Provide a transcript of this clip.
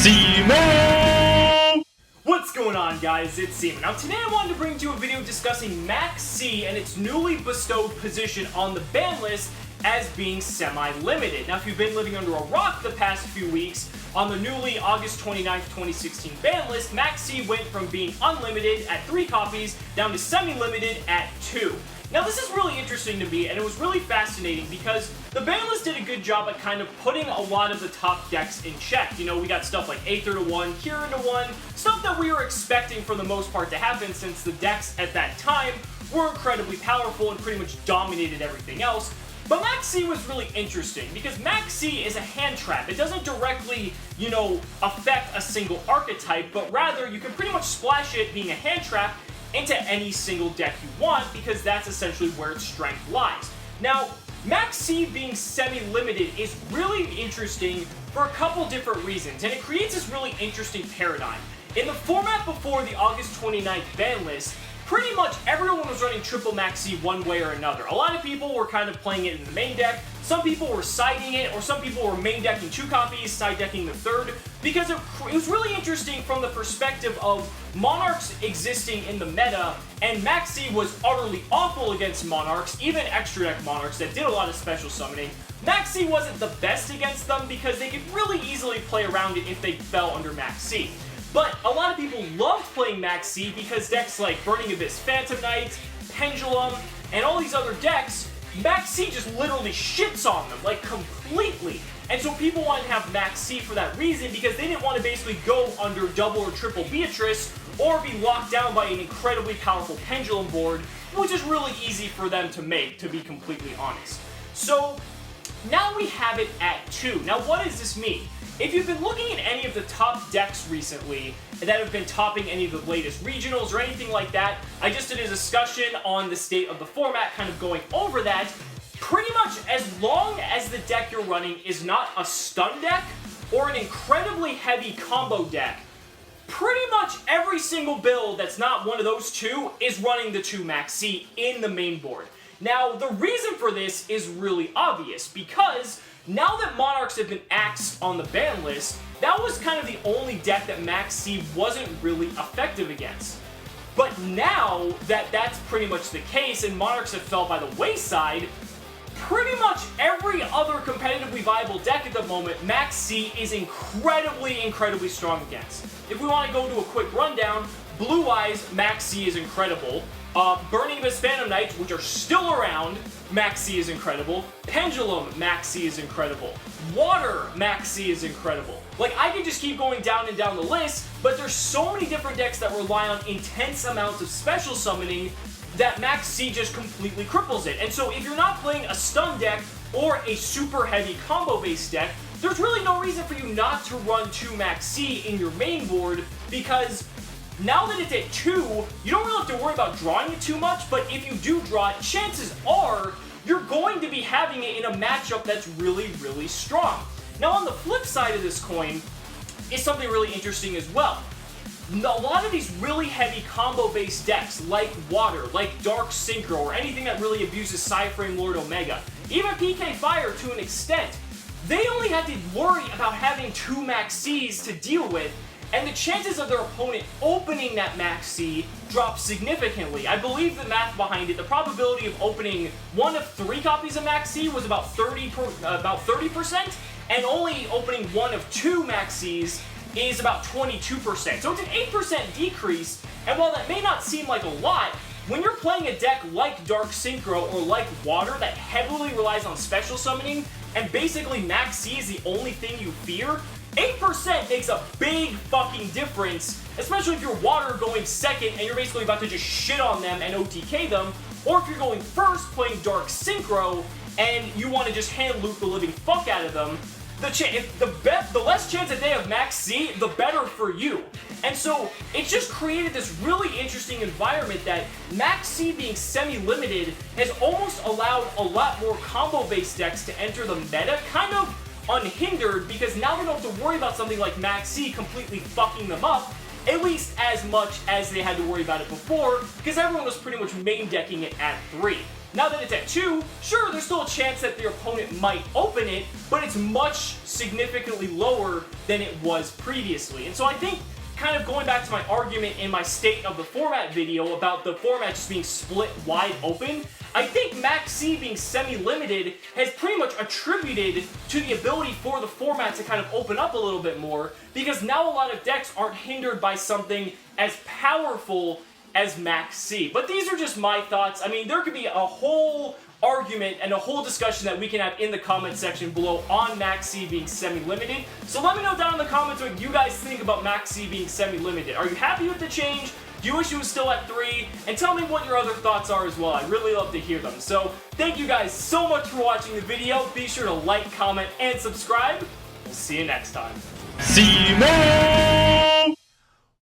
Cimoooooooo! What's going on, guys? It's Seaman. Now today I wanted to bring you a video discussing Maxx and its newly bestowed position on the ban list as being semi-limited. Now if you've been living under a rock the past few weeks, on the newly August 29th, 2016 ban list, Maxx went from being unlimited at 3 copies down to semi-limited at 2. Now this is really interesting to me, and it was really fascinating because the ban list did a good job at kind of putting a lot of the top decks in check. You know, we got stuff like Aether to 1, Kieran to 1, stuff that we were expecting for the most part to happen since the decks at that time were incredibly powerful and pretty much dominated everything else. But Maxx was really interesting because Maxx is a hand trap. It doesn't directly, affect a single archetype, but rather you can pretty much splash it being a hand trap into any single deck you want, because that's essentially where its strength lies. Now, Maxx being semi-limited is really interesting for a couple different reasons, and it creates this really interesting paradigm. In the format before the August 29th ban list, pretty much everyone was running triple Maxx one way or another. A lot of people were kind of playing it in the main deck, some people were siding it, or some people were main decking 2 copies, side decking the 3rd, because it was really interesting from the perspective of Monarchs existing in the meta, and Maxx was utterly awful against Monarchs, even extra deck Monarchs that did a lot of special summoning. Maxx wasn't the best against them because they could really easily play around it if they fell under Maxx. But a lot of people loved playing Maxx because decks like Burning Abyss Phantom Knight, Pendulum, and all these other decks, Maxx just literally shits on them, like completely. And so people wanted to have Maxx for that reason, because they didn't want to basically go under double or triple Beatrice, or be locked down by an incredibly powerful Pendulum board, which is really easy for them to make, to be completely honest. So, now we have it at 2. Now what does this mean? If you've been looking at any of the top decks recently that have been topping any of the latest regionals or anything like that, I just did a discussion on the state of the format, kind of going over that. Pretty much as long as the deck you're running is not a stun deck or an incredibly heavy combo deck, pretty much every single build that's not one of those two is running the 2 Maxx in the main board. Now, the reason for this is really obvious, because now that Monarchs have been axed on the ban list, that was kind of the only deck that Maxx wasn't really effective against. But now that that's pretty much the case and Monarchs have fell by the wayside, pretty much every other competitively viable deck at the moment, Maxx is incredibly strong against. If we want to go to a quick rundown, Blue Eyes, Maxx is incredible. Burning Abyss Phantom Knights, which are still around, Maxx is incredible. Pendulum, Maxx is incredible. Water, Maxx is incredible. Like, I could just keep going down and down the list, but there's so many different decks that rely on intense amounts of special summoning that Maxx just completely cripples it. And so if you're not playing a stun deck or a super heavy combo-based deck, there's really no reason for you not to run 2 Maxx in your main board, because now that it's at 2, you don't really have to worry about drawing it too much, but if you do draw it, chances are you're going to be having it in a matchup that's really strong. Now on the flip side of this coin is something really interesting as well. A lot of these really heavy combo-based decks, like Water, like Dark Synchro, or anything that really abuses Psyframe Lord Omega, even PK Fire to an extent, they only have to worry about having 2 Maxx to deal with, and the chances of their opponent opening that Maxx drop significantly. I believe the math behind it, the probability of opening 1 of 3 copies of Maxx was about 30%, and only opening 1 of 2 Maxx is about 22%. So it's an 8% decrease, and while that may not seem like a lot, when you're playing a deck like Dark Synchro or like Water that heavily relies on special summoning, and basically Maxx is the only thing you fear, 8% makes a big fucking difference, especially if you're Water going second and you're basically about to just shit on them and OTK them, or if you're going first playing Dark Synchro and you want to just hand loop the living fuck out of them. The less chance that they have Maxx, the better for you. And so it's just created this really interesting environment that Maxx being semi-limited has almost allowed a lot more combo-based decks to enter the meta, kind of unhindered, because now they don't have to worry about something like Maxx completely fucking them up, at least as much as they had to worry about it before, because everyone was pretty much main decking it at 3. Now that it's at 2, sure, there's still a chance that their opponent might open it, but it's much significantly lower than it was previously. And so I think, kind of going back to my argument in my State of the Format video about the format just being split wide open, I think Maxx C being semi-limited has pretty much attributed to the ability for the format to kind of open up a little bit more, because now a lot of decks aren't hindered by something as powerful as Maxx C. But these are just my thoughts. I mean, there could be a whole argument and a whole discussion that we can have in the comment section below on Maxx C being semi-limited. So let me know down in the comments what you guys think about Maxx C being semi-limited. Are you happy with the change? Do you wish it was still at 3? And tell me what your other thoughts are as well. I'd really love to hear them. So thank you guys so much for watching the video. Be sure to like, comment, and subscribe. We'll see you next time. Cimoooooooo!